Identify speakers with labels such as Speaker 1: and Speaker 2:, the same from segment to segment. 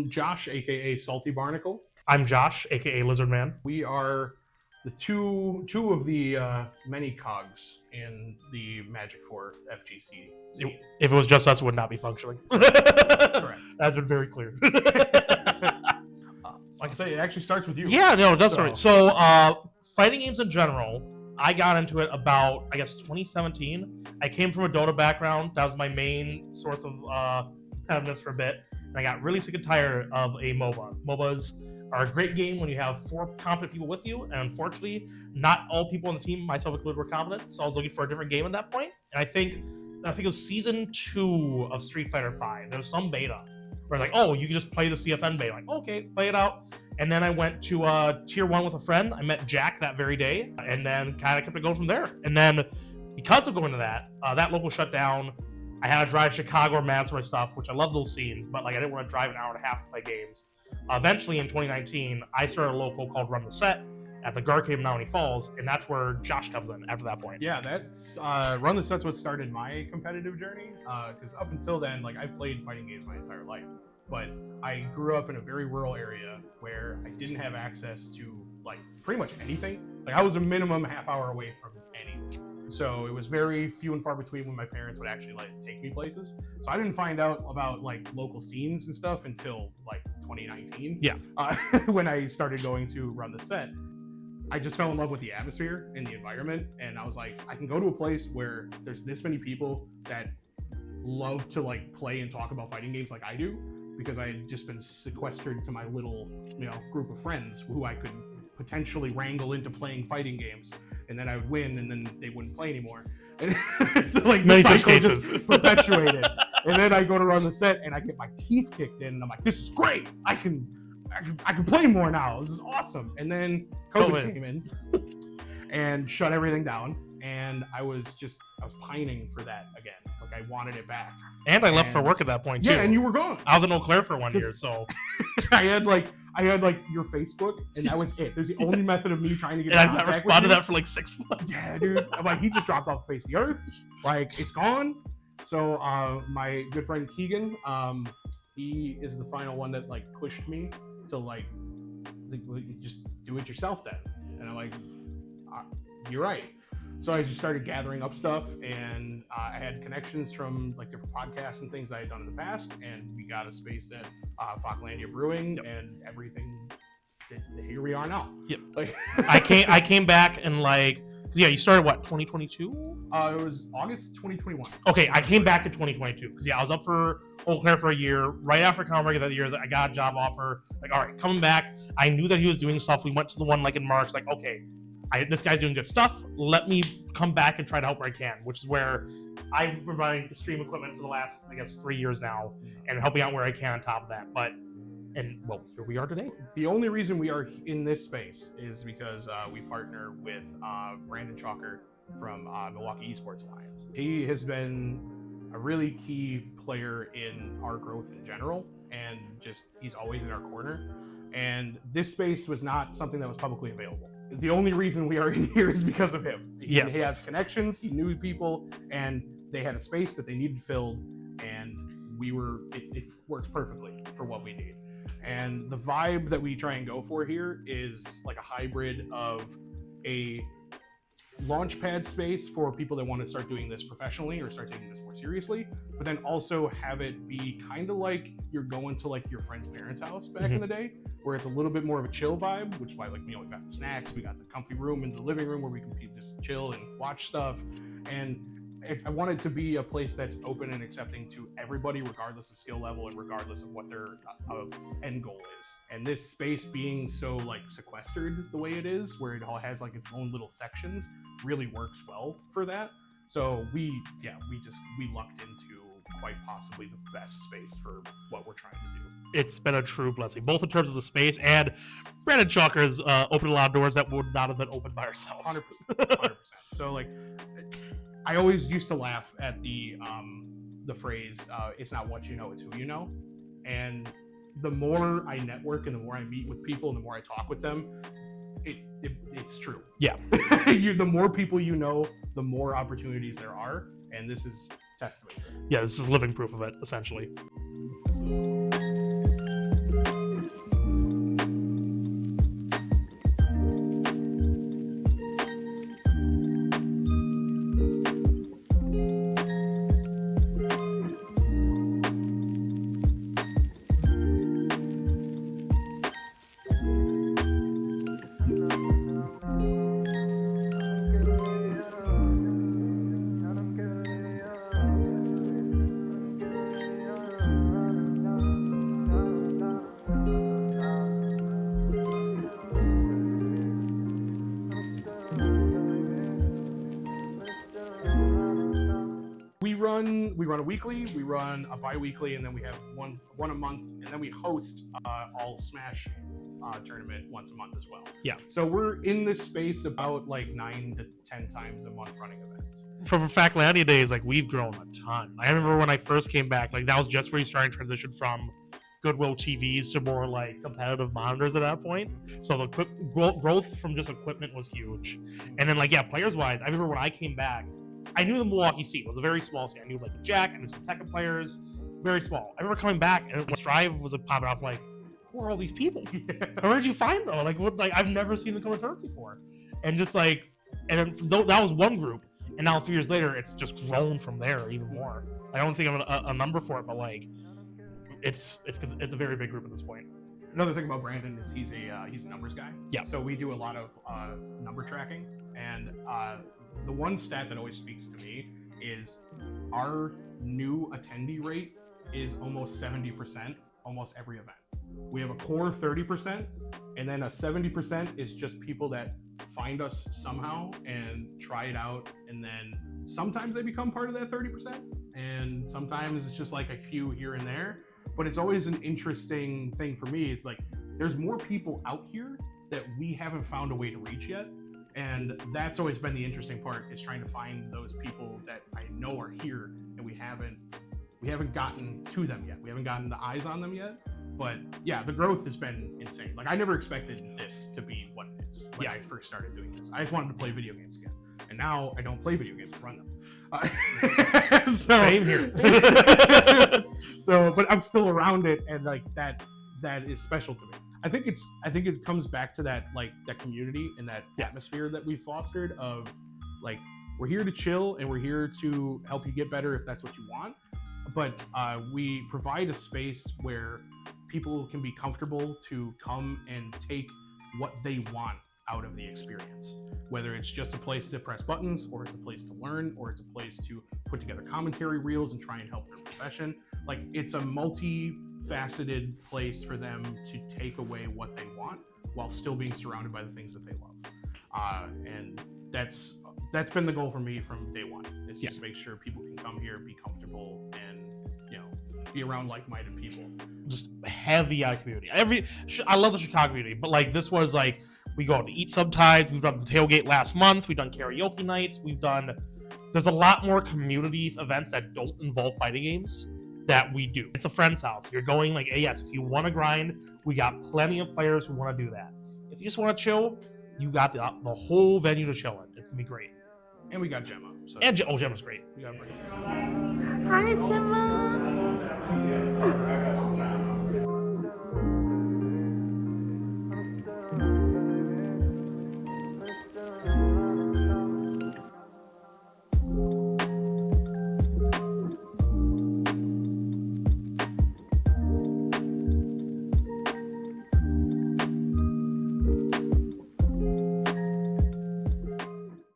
Speaker 1: I'm Josh, aka Salty Barnacle.
Speaker 2: I'm Josh, aka Lizardman.
Speaker 1: We are the two of the many cogs in the Magik4 FGC scene.
Speaker 2: If it was just us, it would not be functioning.
Speaker 1: Correct.
Speaker 2: That's been very clear.
Speaker 1: Like I say, it actually starts with you.
Speaker 2: Yeah, no, that's right. So, fighting games in general, I got into it about, I guess, 2017. I came from a Dota background. That was my main source of competitiveness for a bit. And I got really sick and tired of a MOBA. MOBAs are a great game when you have 4 competent people with you. And unfortunately, not all people on the team, myself included, were competent. So I was looking for a different game at that point. And I think it was season 2 of Street Fighter V. There was some beta where like, oh, you can just play the CFN beta. Like, okay, play it out. And then I went to Tier 1 with a friend. I met Jack that very day, and then kind of kept it going from there. And then because of going to that local shut down, I had to drive Chicago or Madison for my stuff, which I love those scenes, but like I didn't want to drive an hour and a half to play games. Eventually, in 2019, I started a local called Run the Set at the Garcade of Menominee Falls, and that's where Josh comes in after that point.
Speaker 1: Yeah, that's Run the Set's what started my competitive journey, because up until then, like, I played fighting games my entire life. But I grew up in a very rural area where I didn't have access to like pretty much anything. Like I was a minimum half hour away from anything. So it was very few and far between when my parents would actually like take me places. So I didn't find out about like local scenes and stuff until like 2019.
Speaker 2: Yeah.
Speaker 1: When I started going to Run the Set. I just fell in love with the atmosphere and the environment. And I was like, I can go to a place where there's this many people that love to like play and talk about fighting games like I do. Because I had just been sequestered to my little, group of friends who I could potentially wrangle into playing fighting games, and then I would win, and then they wouldn't play anymore. And so like the cycle just perpetuated. And then I go to Run the Set, and I get my teeth kicked in, and I'm like, "This is great! I can play more now. This is awesome!" And then COVID came in and shut everything down, and I was pining for that again. Like I wanted it back.
Speaker 2: And I left for work at that point too.
Speaker 1: Yeah, and you were gone.
Speaker 2: I was in Eau Claire for 1 year, so
Speaker 1: I had your Facebook, and that was it. There's the only method of me trying to get.
Speaker 2: And I've not responded to that for like 6 months.
Speaker 1: Yeah, dude. I'm like, he just dropped off the face of the earth. Like it's gone. So my good friend Keegan, he is the final one that like pushed me to like just do it yourself then. And I'm like, you're right. So I just started gathering up stuff, and I had connections from like different podcasts and things I had done in the past, and we got a space at Falklandia Brewing, and everything. Here we are now.
Speaker 2: Yep.
Speaker 1: Like
Speaker 2: I came back and like, yeah, you started what, 2022?
Speaker 1: It was August 2021.
Speaker 2: Okay, I came back in 2022 because I was up for Eau Claire for a year. Right after Conrad that year, I got a job offer. Like, all right, coming back. I knew that he was doing stuff. We went to the one like in March. Like, okay. This guy's doing good stuff. Let me come back and try to help where I can, which is where I've been running stream equipment for the last, I guess, 3 years now, and helping out where I can on top of that. Well, here we are today.
Speaker 1: The only reason we are in this space is because we partner with Brandon Chalker from Milwaukee Esports Alliance. He has been a really key player in our growth in general, and he's always in our corner. And this space was not something that was publicly available. The only reason we are in here is because of him.
Speaker 2: Yes.
Speaker 1: He has connections, he knew people, and they had a space that they needed filled, and it works perfectly for what we need. And the vibe that we try and go for here is like a hybrid of a launchpad space for people that want to start doing this professionally or start taking this more seriously, but then also have it be kind of like you're going to like your friend's parents' house back in the day, where it's a little bit more of a chill vibe, which is why we got the snacks, we got the comfy room in the living room where we can just chill and watch stuff. And I want it to be a place that's open and accepting to everybody, regardless of skill level and regardless of what their end goal is. And this space being so like sequestered the way it is, where it all has like its own little sections, really works well for that. So we lucked into quite possibly the best space for what we're trying to do.
Speaker 2: It's been a true blessing, both in terms of the space and Brandon Chalker has opened a lot of doors that would not have been opened by ourselves.
Speaker 1: 100%. So like, I always used to laugh at the phrase, it's not what you know, it's who you know. And the more I network and the more I meet with people and the more I talk with them, it's true.
Speaker 2: Yeah.
Speaker 1: The more people you know, the more opportunities there are. And this is testament.
Speaker 2: Yeah, this is living proof of it, essentially.
Speaker 1: run a weekly, we run a bi-weekly, and then we have one a month, and then we host all Smash tournament once a month as well.
Speaker 2: Yeah.
Speaker 1: So we're in this space about like 9 to 10 times a month running events.
Speaker 2: From Factlandia days, like we've grown a ton. I remember when I first came back, like that was just where you started to transition from Goodwill TVs to more like competitive monitors at that point. So the quick growth from just equipment was huge. And then like, yeah, players wise, I remember when I came back, I knew the Milwaukee scene was a very small scene. I knew like Jack, I knew some Tekken players, very small. I remember coming back and when Strive was popping up, like, who are all these people? Where did you find them? Like, what? Like, I've never seen them come to tournaments before. And just like, and then, that was one group. And now 3 years later, it's just grown from there even more. I don't think I'm a number for it, but like, it's a very big group at this point.
Speaker 1: Another thing about Brandon is he's a numbers guy.
Speaker 2: Yeah.
Speaker 1: So we do a lot of number tracking, and the one stat that always speaks to me is our new attendee rate is almost 70% almost every event. We have a core 30%, and then a 70% is just people that find us somehow and try it out, and then sometimes they become part of that 30%, and sometimes it's just like a few here and there. But it's always an interesting thing for me. It's like there's more people out here that we haven't found a way to reach yet, and that's always been the interesting part, is trying to find those people that I know are here and we haven't gotten to them yet. We haven't gotten the eyes on them yet. But yeah, the growth has been insane. Like I never expected this to be what it is when I first started doing this. I just wanted to play video games again, and now I don't play video games, I run them.
Speaker 2: Same here.
Speaker 1: So, but I'm still around it, and like that is special to me. I think it comes back to that community and that atmosphere that we fostered of like, we're here to chill and we're here to help you get better if that's what you want. But we provide a space where people can be comfortable to come and take what they want out of the experience. Whether it's just a place to press buttons, or it's a place to learn, or it's a place to put together commentary reels and try and help their profession. Like, it's a multifaceted place for them to take away what they want while still being surrounded by the things that they love. And that's been the goal for me from day one, is just make sure people can come here, be comfortable, and be around like-minded people.
Speaker 2: Just heavy community. I love the Chicago community, but like this was like, we go out to eat sometimes. We've done the tailgate last month. We've done karaoke nights. There's a lot more community events that don't involve fighting games that we do. It's a friend's house. You're going like, hey, yes, if you want to grind, we got plenty of players who want to do that. If you just want to chill, you got the whole venue to chill in. It's gonna be great.
Speaker 1: And we got Gemma. So.
Speaker 2: And Gemma's great.
Speaker 1: We got Brady.
Speaker 3: Hi, Gemma.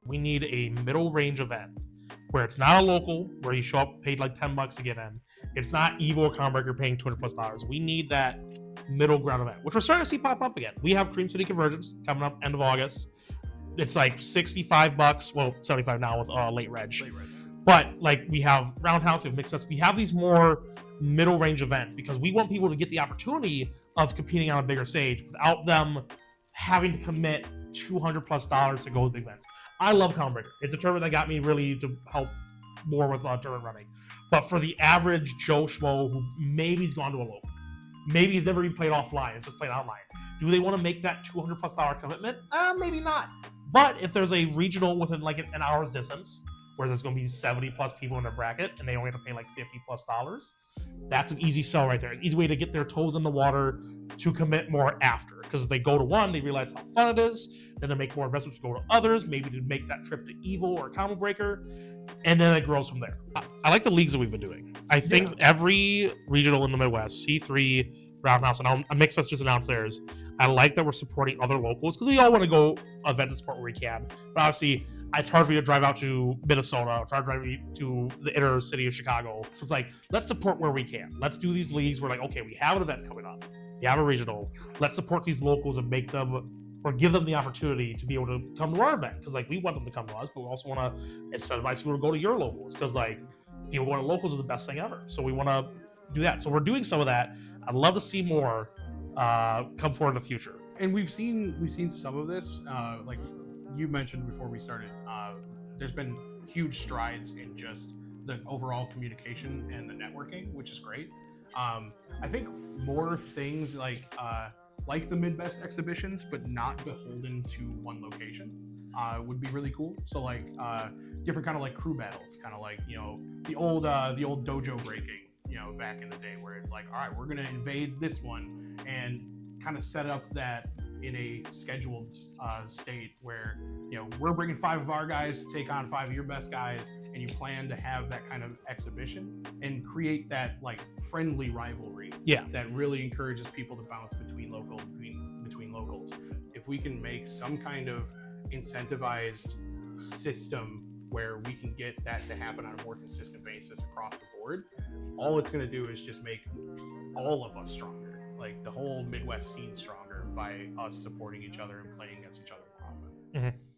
Speaker 2: We need a middle range event where it's not a local, where you show up paid like $10 to get in. It's not Evo or Comberger paying $200+. We need that middle ground event, which we're starting to see pop up again. We have Dream City Convergence coming up end of August. It's like $65, well, $75 now with late reg. But like, we have Roundhouse, we have Mixed Us. We have these more middle range events because we want people to get the opportunity of competing on a bigger stage without them having to commit $200+ to go to big events. I love Comberger. It's a tournament that got me really to help more with tournament running. But for the average Joe Schmo who maybe he's gone to a local, maybe he's never even played offline, it's just played online, do they want to make that $200+ commitment? Maybe not. But if there's a regional within like an hour's distance, where there's going to be 70+ people in their bracket and they only have to pay like $50+, that's an easy sell right there. An easy way to get their toes in the water to commit more after. Because if they go to one, they realize how fun it is. Then they make more investments to go to others, maybe to make that trip to Evo or Combo Breaker. And then it grows from there. I like the leagues that we've been doing. I think every regional in the Midwest, C3, Roundhouse, and Mixfest just announced theirs. I like that we're supporting other locals because we all want to go event to support where we can. But obviously, it's hard for you to drive out to Minnesota. It's hard to drive to the inner city of Chicago. So it's like, let's support where we can. Let's do these leagues where like, okay, we have an event coming up. We have a regional. Let's support these locals and make them, or give them the opportunity to be able to come to our event. Because like, we want them to come to us, but we also want to incentivize people to go to your locals. Because like, people going to locals is the best thing ever. So we want to do that. So we're doing some of that. I'd love to see more come forward in the future.
Speaker 1: And we've seen some of this, like you mentioned before we started. There's been huge strides in just the overall communication and the networking, which is great. I think more things like the Midwest exhibitions, but not beholden to one location, would be really cool. So like different kind of like crew battles, kind of like, you know, the old dojo breaking, you know, back in the day, where it's like, all right, we're gonna invade this one and kind of set up that in a scheduled state where, you know, we're bringing 5 of our guys to take on 5 of your best guys, and you plan to have that kind of exhibition and create that like friendly rivalry that really encourages people to bounce between locals. If we can make some kind of incentivized system where we can get that to happen on a more consistent basis across the board, all it's going to do is just make all of us stronger, like the whole Midwest scene stronger, by us supporting each other and playing against each other more often.
Speaker 2: Mm-hmm.